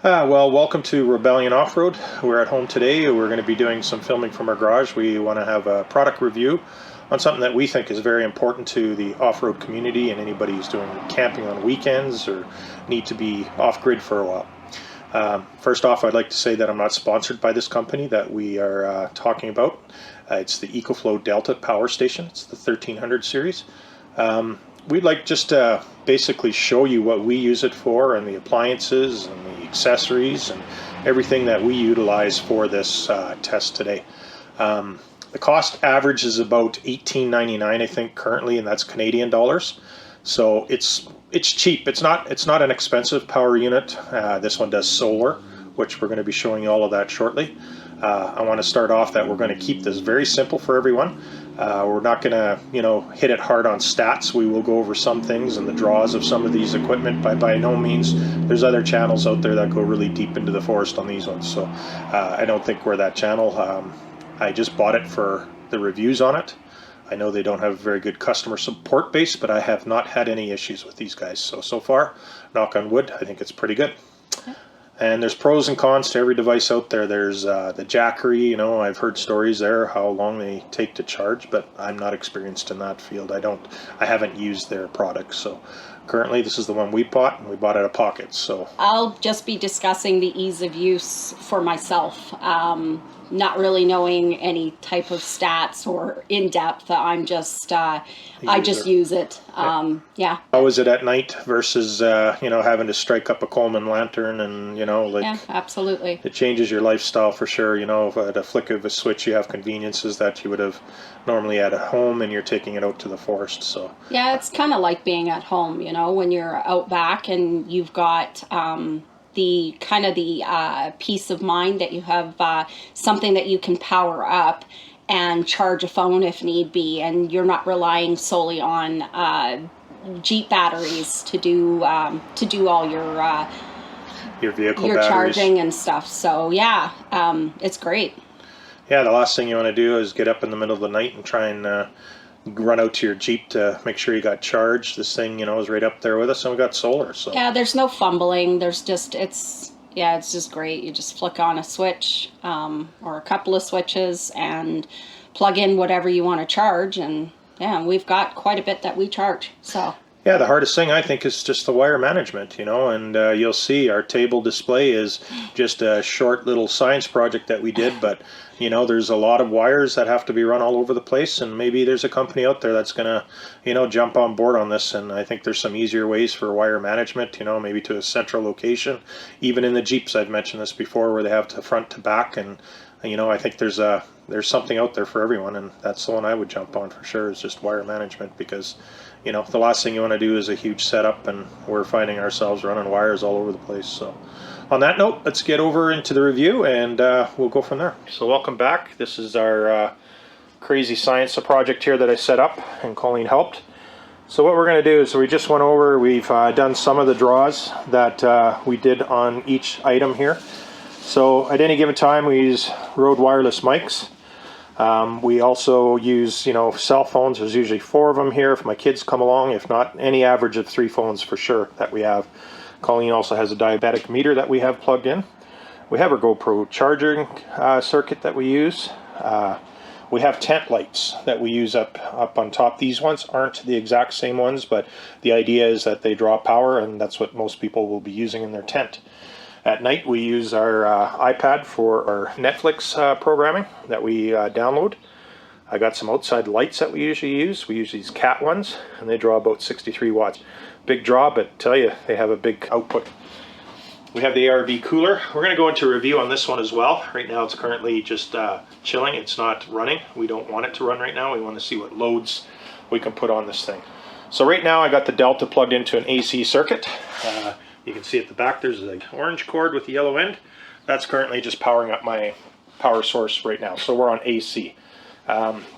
Well, welcome to Rubellion Offroad. We're at home today. We're going to be doing some filming from our garage. We want to have a product review on something that we think is very important to the off-road community and anybody who's doing camping on weekends or need to be off-grid for a while. First off, I'd like to say that I'm not sponsored by this company that we are talking about. It's the EcoFlow Delta power station. It's the 1300 series. We'd like just to basically show you what we use it for and the appliances and the accessories and everything that we utilize for this test today. The cost average is about $18.99, I think, currently, and that's Canadian dollars. So it's cheap. It's not an expensive power unit. This one does solar, which we're going to be showing you all of that shortly. I want to start off that we're going to keep this very simple for everyone. We're not going to, hit it hard on stats. We will go over some things and the draws of some of these equipment. By no means, there's other channels out there that go really deep into the forest on these ones. So I don't think we're that channel. I just bought it for the reviews on it. I know they don't have a very good customer support base, but I have not had any issues with these guys. So far, knock on wood, I think it's pretty good. And there's pros and cons to every device out there. There's the jackery, I've heard stories there, how long they take to charge, but I'm not experienced in that field. I haven't used their products. So currently this is the one we bought, and we bought out of pocket. So I'll just be discussing the ease of use for myself. Not really knowing any type of stats or in depth. I'm just I just use it. Yeah. How is it at night versus having to strike up a Coleman lantern and yeah, absolutely. It changes your lifestyle for sure. At a flick of a switch you have conveniences that you would have normally at home, and you're taking it out to the forest. So yeah, it's kind of like being at home, when you're out back and you've got the peace of mind that you have something that you can power up and charge a phone if need be, and you're not relying solely on Jeep batteries to do all your vehicle your batteries. Charging and stuff. So yeah, it's great. Yeah, the last thing you want to do is get up in the middle of the night and try and run out to your Jeep to make sure you got charged. This thing, is right up there with us, and we got solar. So yeah, there's no fumbling. There's just it's just great. You just flick on a switch or a couple of switches and plug in whatever you want to charge, and yeah, we've got quite a bit that we charge. So yeah, the hardest thing I think is just the wire management, and you'll see our table display is just a short little science project that we did, but there's a lot of wires that have to be run all over the place, and maybe there's a company out there that's gonna jump on board on this, and I think there's some easier ways for wire management, maybe to a central location. Even in the Jeeps, I've mentioned this before, where they have to front to back, and I think there's something out there for everyone, and that's the one I would jump on for sure, is just wire management, because the last thing you want to do is a huge setup, and we're finding ourselves running wires all over the place. So on that note, let's get over into the review, and we'll go from there. So welcome back. This is our crazy science project here that I set up, and Colleen helped. So what we're going to do is we just went over, we've done some of the draws that we did on each item here. So at any given time we use Rode wireless mics. We also use, cell phones. There's usually 4 of them here if my kids come along. If not, any average of 3 phones for sure that we have. Colleen also has a diabetic meter that we have plugged in. We have our GoPro charging circuit that we use. We have tent lights that we use up on top. These ones aren't the exact same ones, but the idea is that they draw power, and that's what most people will be using in their tent. At night, we use our iPad for our Netflix programming that we download. I got some outside lights that we usually use. We use these Cat ones, and they draw about 63 watts. Big draw, but tell you, they have a big output. We have the ARB cooler. We're going to go into a review on this one as well. Right now, it's currently just chilling. It's not running. We don't want it to run right now. We want to see what loads we can put on this thing. So right now, I got the Delta plugged into an AC circuit. You can see at the back there's an orange cord with the yellow end. That's currently just powering up my power source right now. So we're on AC.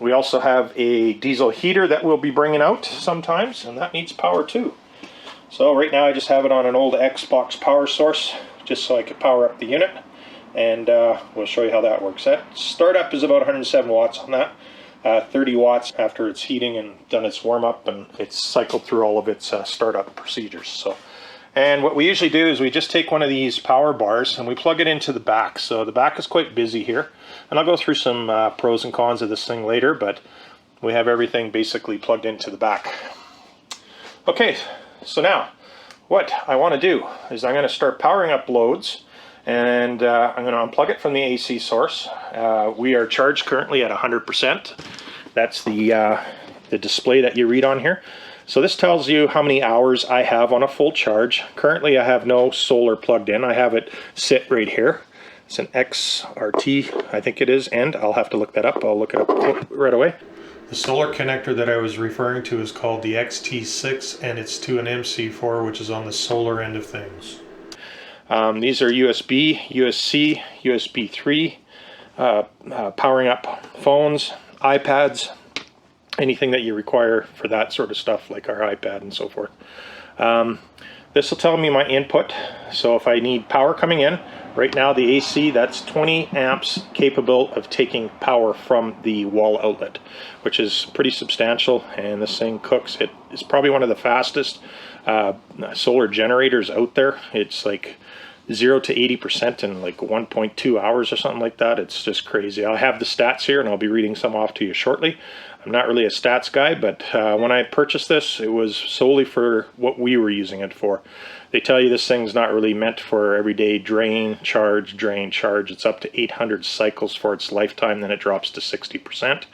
We also have a diesel heater that we'll be bringing out sometimes, and that needs power too. So right now I just have it on an old Xbox power source just so I could power up the unit, and we'll show you how that works. That startup is about 107 watts on that. 30 watts after it's heating and done its warm up, and it's cycled through all of its startup procedures. So And what we usually do is we just take one of these power bars and we plug it into the back. So the back is quite busy here. And I'll go through some pros and cons of this thing later, but we have everything basically plugged into the back. Okay, so now what I want to do is I'm going to start powering up loads, and I'm going to unplug it from the AC source. We are charged currently at 100%. That's the display that you read on here. So this tells you how many hours I have on a full charge. Currently I have no solar plugged in. I have it sit right here. It's an XRT, I think it is, and I'll have to look that up. I'll look it up right away. The solar connector that I was referring to is called the XT6, and it's to an MC4, which is on the solar end of things. These are USB, USB-C, USB 3, powering up phones, iPads, anything that you require for that sort of stuff, like our iPad and so forth. This will tell me my input. So if I need power coming in, right now the AC, that's 20 amps capable of taking power from the wall outlet, which is pretty substantial, and this thing cooks. It is probably one of the fastest solar generators out there. It's like 0 to 80% in like 1.2 hours or something like that. It's just crazy. I have the stats here and I'll be reading some off to you shortly. I'm not really a stats guy, but when I purchased this, it was solely for what we were using it for. They tell you this thing's not really meant for everyday drain, charge, drain, charge. It's up to 800 cycles for its lifetime, then it drops to 60%,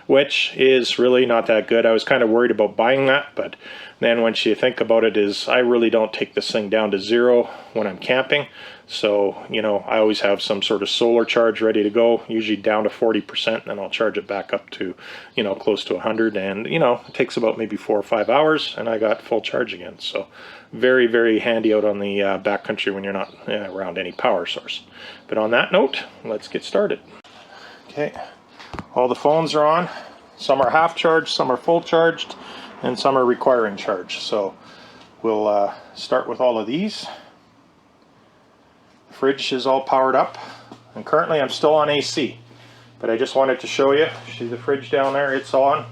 which is really not that good. I was kind of worried about buying that, but then once you think about it, is I really don't take this thing down to 0 when I'm camping. So, you know, I always have some sort of solar charge ready to go, usually down to 40%, and then I'll charge it back up to, you know, close to 100. And, you know, it takes about maybe 4 or 5 hours, and I got full charge again. So very, very handy out on the backcountry when you're not around any power source. But on that note, let's get started. Okay, all the phones are on. Some are half charged, some are full charged, and some are requiring charge. So we'll start with all of these. The fridge is all powered up, and currently I'm still on AC, but I just wanted to show you. See the fridge down there? It's on.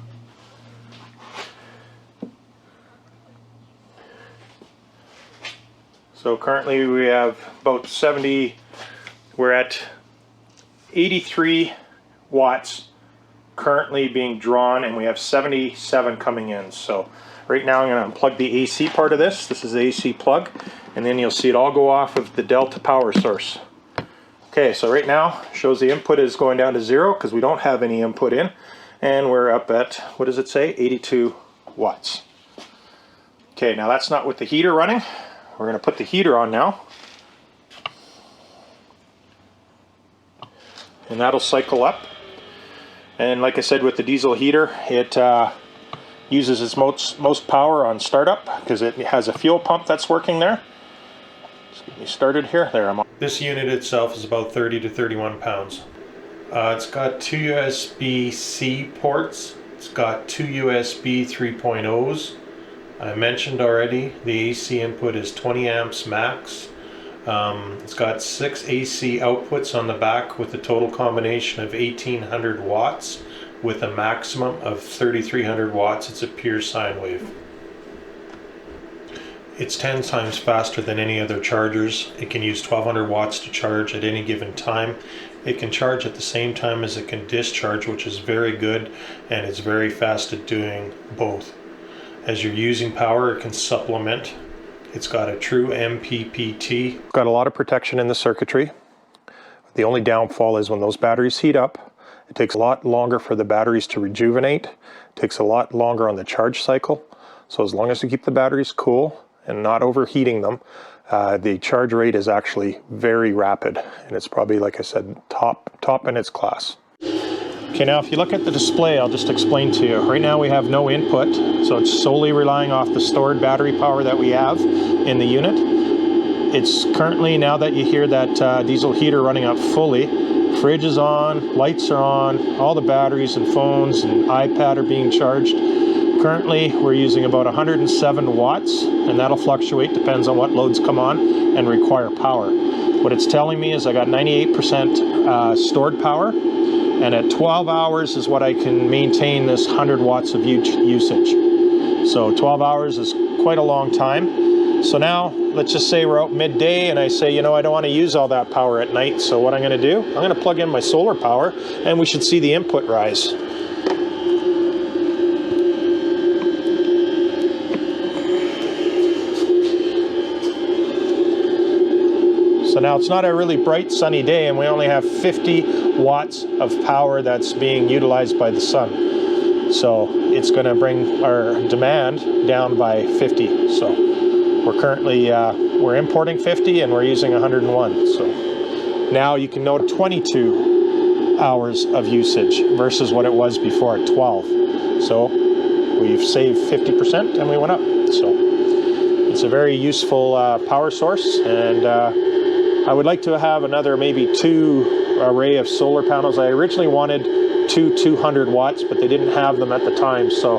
So currently we have about 70, we're at 83 watts currently being drawn, and we have 77 coming in. So right now I'm going to unplug the AC part of this. This is the AC plug, and then you'll see it all go off of the Delta power source. Okay, so right now shows the input is going down to 0 because we don't have any input in, and we're up at, what does it say, 82 watts. Okay, now that's not with the heater running. We're going to put the heater on now, and that'll cycle up. And like I said, with the diesel heater, it uses its most power on startup because it has a fuel pump that's working there. Let's get me started here. There I'm on. This unit itself is about 30 to 31 pounds. It's got 2 USB-C ports. It's got 2 USB 3.0s. I mentioned already the AC input is 20 amps max. It's got 6 AC outputs on the back with a total combination of 1800 watts with a maximum of 3300 watts. It's a pure sine wave. It's 10 times faster than any other chargers. It can use 1200 watts to charge at any given time. It can charge at the same time as it can discharge, which is very good, and it's very fast at doing both. As you're using power, it can supplement. It's got a true MPPT. Got a lot of protection in the circuitry. The only downfall is when those batteries heat up, it takes a lot longer for the batteries to rejuvenate. It takes a lot longer on the charge cycle. So as long as you keep the batteries cool and not overheating them, the charge rate is actually very rapid. And it's probably, like I said, top in its class. Okay, now if you look at the display, I'll just explain to you. Right now we have no input, so it's solely relying off the stored battery power that we have in the unit. It's currently, now that you hear that diesel heater running up fully, fridge is on, lights are on, all the batteries and phones and iPad are being charged. Currently we're using about 107 watts, and that'll fluctuate, depends on what loads come on and require power. What it's telling me is I got 98% stored power, and at 12 hours is what I can maintain this 100 watts of usage. So 12 hours is quite a long time. So now, let's just say we're out midday and I say, you know, I don't want to use all that power at night. So what I'm going to do, I'm going to plug in my solar power and we should see the input rise. So now it's not a really bright sunny day and we only have 50 watts of power that's being utilized by the sun. So it's going to bring our demand down by 50. So we're currently, we're importing 50 and we're using 101. So now you can note 22 hours of usage versus what it was before at 12. So we've saved 50% and we went up. So it's a very useful power source, and I would like to have another maybe 2 array of solar panels. I originally wanted 200 watts, but they didn't have them at the time. So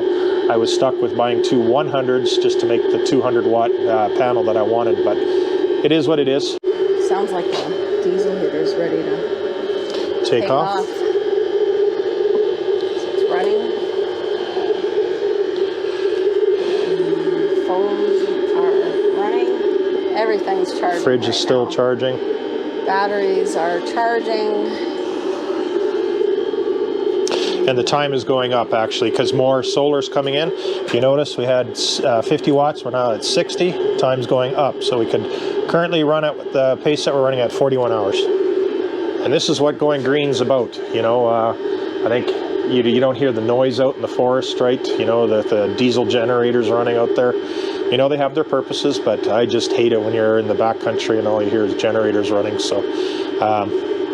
I was stuck with buying 2 100s just to make the 200 watt panel that I wanted, but it is what it is. Sounds like the diesel heater's ready to Take off. So it's running. Phones are running. Everything's charging. Fridge is still now. charging. Batteries are charging. And the time is going up actually because more solar's coming in. If you notice, we had 50 watts, we're now at 60. Time's going up. So we could currently run at the pace that we're running at 41 hours. And this is what going green's about. You know, I think you don't hear the noise out in the forest, right? You know, the diesel generators running out there. You know, they have their purposes, but I just hate it when you're in the backcountry and all you hear is generators running. So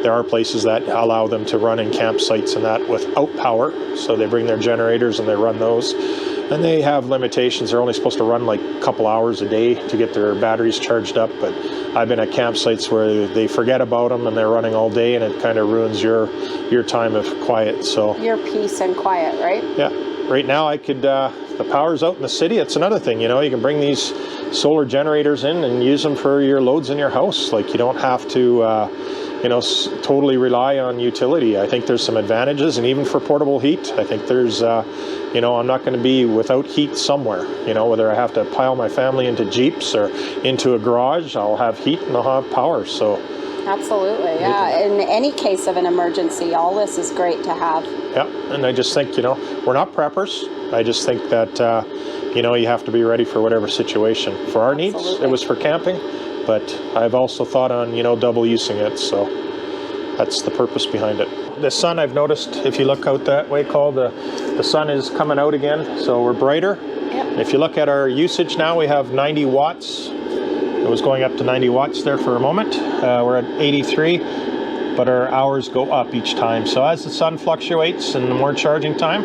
there are places that allow them to run in campsites and that without power. So they bring their generators and they run those. And they have limitations. They're only supposed to run like a couple hours a day to get their batteries charged up. But I've been at campsites where they forget about them and they're running all day, and it kind of ruins your time of quiet. So your peace and quiet, right? Yeah. Right now I could, the power's out in the city. It's another thing, you know, you can bring these solar generators in and use them for your loads in your house. Like you don't have to, you know, totally rely on utility. I think there's some advantages, and even for portable heat, I think there's, you know, I'm not going to be without heat somewhere. You know, whether I have to pile my family into Jeeps or into a garage, I'll have heat and I'll have power. So absolutely, yeah. In any case of an emergency, all this is great to have. Yeah, and I just think, you know, we're not preppers. I just think that, you know, you have to be ready for whatever situation. For our needs, it was for camping, but I've also thought on, you know, double using it. So that's the purpose behind it. The sun, I've noticed, if you look out that way, the sun is coming out again, so we're brighter. Yep. If you look at our usage now, we have 90 watts. It was going up to 90 watts there for a moment. We're at 83, but our hours go up each time. So as the sun fluctuates and the more charging time,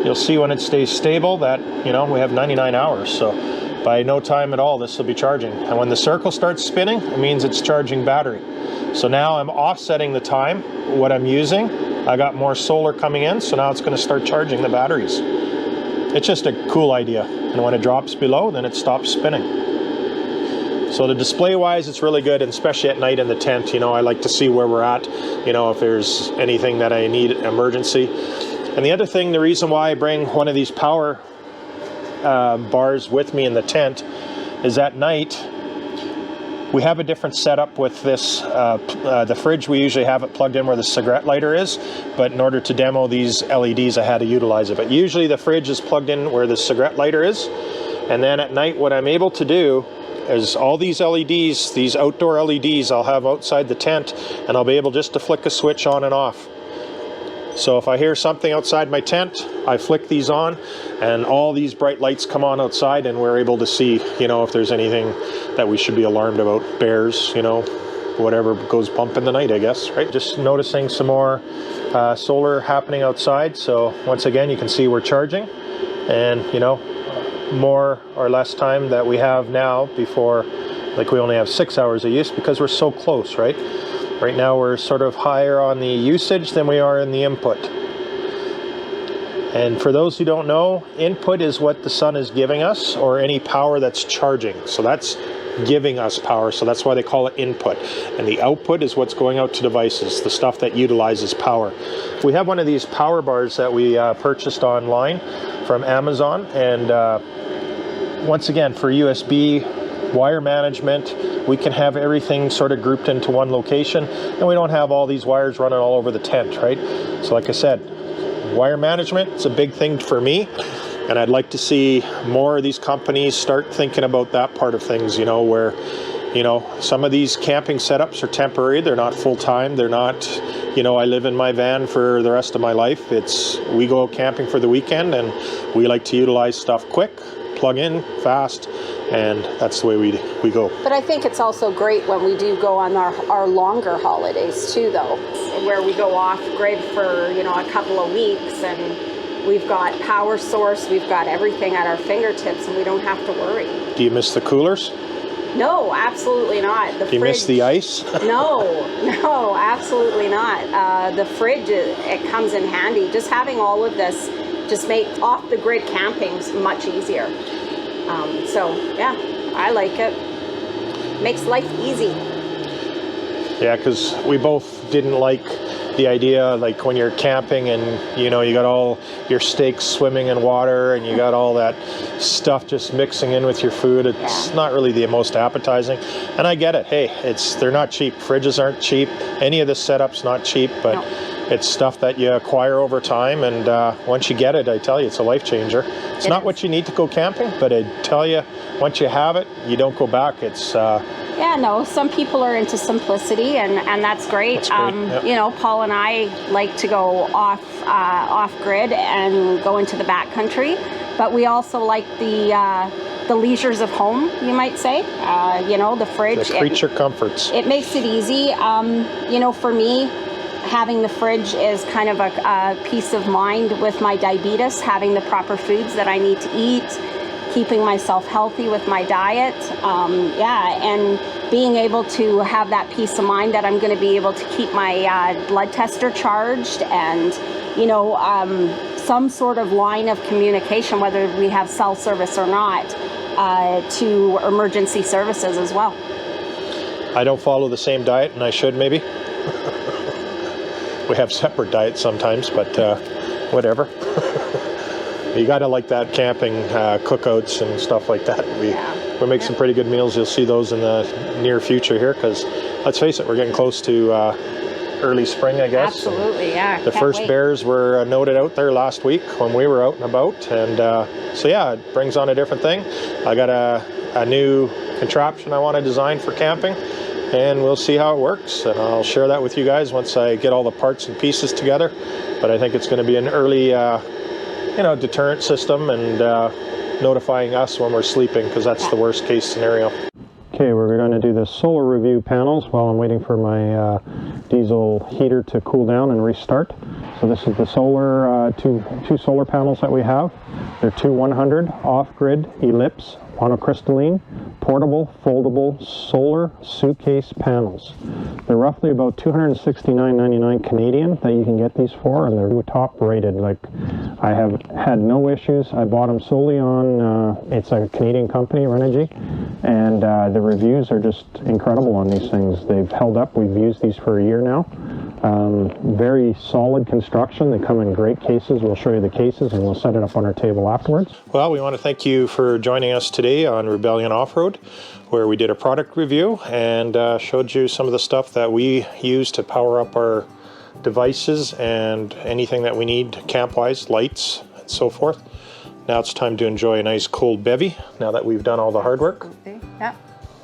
you'll see when it stays stable that, you know, we have 99 hours. So by no time at all, this will be charging. And when the circle starts spinning, it means it's charging battery. So now I'm offsetting the time, what I'm using. I got more solar coming in, so now it's going to start charging the batteries. It's just a cool idea. And when it drops below, then it stops spinning. So the display-wise, it's really good, and especially at night in the tent. You know, I like to see where we're at, you know, if there's anything that I need emergency. And the other thing, the reason why I bring one of these power bars with me in the tent is at night, we have a different setup with this. The fridge, we usually have it plugged in where the cigarette lighter is, but in order to demo these LEDs, I had to utilize it. But usually the fridge is plugged in where the cigarette lighter is. And then at night, what I'm able to do is all these LEDs, these outdoor LEDs, I'll have outside the tent, and I'll be able just to flick a switch on and off. So if I hear something outside my tent, I flick these on, and all these bright lights come on outside, and we're able to see, you know, if there's anything that we should be alarmed about. Bears, you know, whatever goes bump in the night, I guess, right? Just noticing some more solar happening outside. So once again, you can see we're charging, and, you know, more or less time that we have now before, like we only have 6 hours of use because we're so close, right? Right now we're sort of higher on the usage than we are in the input. And for those who don't know, input is what the sun is giving us, or any power that's charging. So that's giving us power, so that's why they call it input. And the output is what's going out to devices, the stuff that utilizes power. We have one of these power bars that we purchased online from Amazon, and once again, for USB wire management. We can have everything sort of grouped into one location, and we don't have all these wires running all over the tent, right? So like I said, wire management is a big thing for me, and I'd like to see more of these companies start thinking about that part of things, you know, where, you know, some of these camping setups are temporary. They're not full-time. They're not, you know, I live in my van for the rest of my life. We go camping for the weekend, and we like to utilize stuff quick, plug in, fast, and that's the way we go. But I think it's also great when we do go on our longer holidays too, though, where we go off grid for, you know, a couple of weeks, and we've got power source, we've got everything at our fingertips, and we don't have to worry. Do you miss the coolers? No, absolutely not. Do you miss the ice? No, absolutely not. The fridge, it comes in handy. Just having all of this just make off-the-grid camping much easier. So, yeah, I like it. Makes life easy. Yeah, because we both didn't like the idea, like when you're camping and, you know, you got all your steaks swimming in water and you got all that stuff just mixing in with your food. It's not really the most appetizing. And I get it. Hey, they're not cheap. Fridges aren't cheap. Any of this setup's not cheap, but it's stuff that you acquire over time. And once you get it, I tell you, it's a life changer. It's not what you need to go camping, but I tell you, once you have it, you don't go back. It's yeah, no, some people are into simplicity, and that's great. That's great. Yep. You know, Paul and I like to go off grid and go into the backcountry, but we also like the leisures of home, you might say. You know, the fridge. The creature comforts. It makes it easy. You know, for me, having the fridge is kind of a peace of mind with my diabetes, having the proper foods that I need to eat, keeping myself healthy with my diet, and being able to have that peace of mind that I'm going to be able to keep my blood tester charged, and, you know, some sort of line of communication, whether we have cell service or not, to emergency services as well. I don't follow the same diet, and I should maybe. We have separate diets sometimes, but whatever. You got to like that camping cookouts and stuff like that. We make some pretty good meals. You'll see those in the near future here, because let's face it, we're getting close to early spring, I guess. Absolutely, yeah. The first bears were noted out there last week when we were out and about, and so yeah, it brings on a different thing. I got a new contraption I want to design for camping, and we'll see how it works, and I'll share that with you guys once I get all the parts and pieces together. But I think it's going to be an early you know, deterrent system, and notifying us when we're sleeping, because that's the worst case scenario. Okay, we're going to do the solar review panels while I'm waiting for my diesel heater to cool down and restart. So this is the solar two solar panels that we have. They're two 100 off-grid ellipse monocrystalline portable foldable solar suitcase panels. They're roughly about $269.99 Canadian that you can get these for, and they're top rated. Like, I have had no issues. I bought them solely on it's a Canadian company, Renogy, and the reviews are just incredible on these things. They've held up. We've used these for a year now. Very solid construction. They come in great cases. We'll show you the cases, and we'll set it up on our table afterwards. Well, we want to thank you for joining us today on Rubellion Offroad, where we did a product review and showed you some of the stuff that we use to power up our devices and anything that we need camp-wise, lights and so forth. Now it's time to enjoy a nice cold bevy now that we've done all the hard work. Yeah.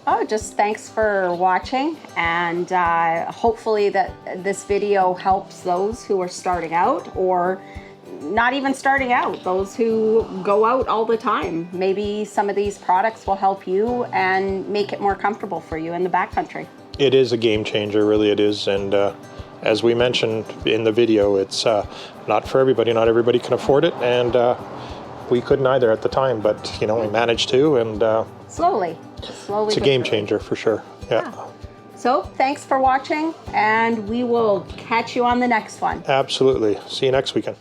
Oh, just thanks for watching, and hopefully that this video helps those who are starting out, or not even starting out, those who go out all the time. Maybe some of these products will help you and make it more comfortable for you in the backcountry. It is a game changer, really it is, and as we mentioned in the video, it's not for everybody. Not everybody can afford it, and we couldn't either at the time, but you know, we managed to, and slowly. It's a game changer for sure. Yeah. So thanks for watching, and we will catch you on the next one. Absolutely. See you next weekend.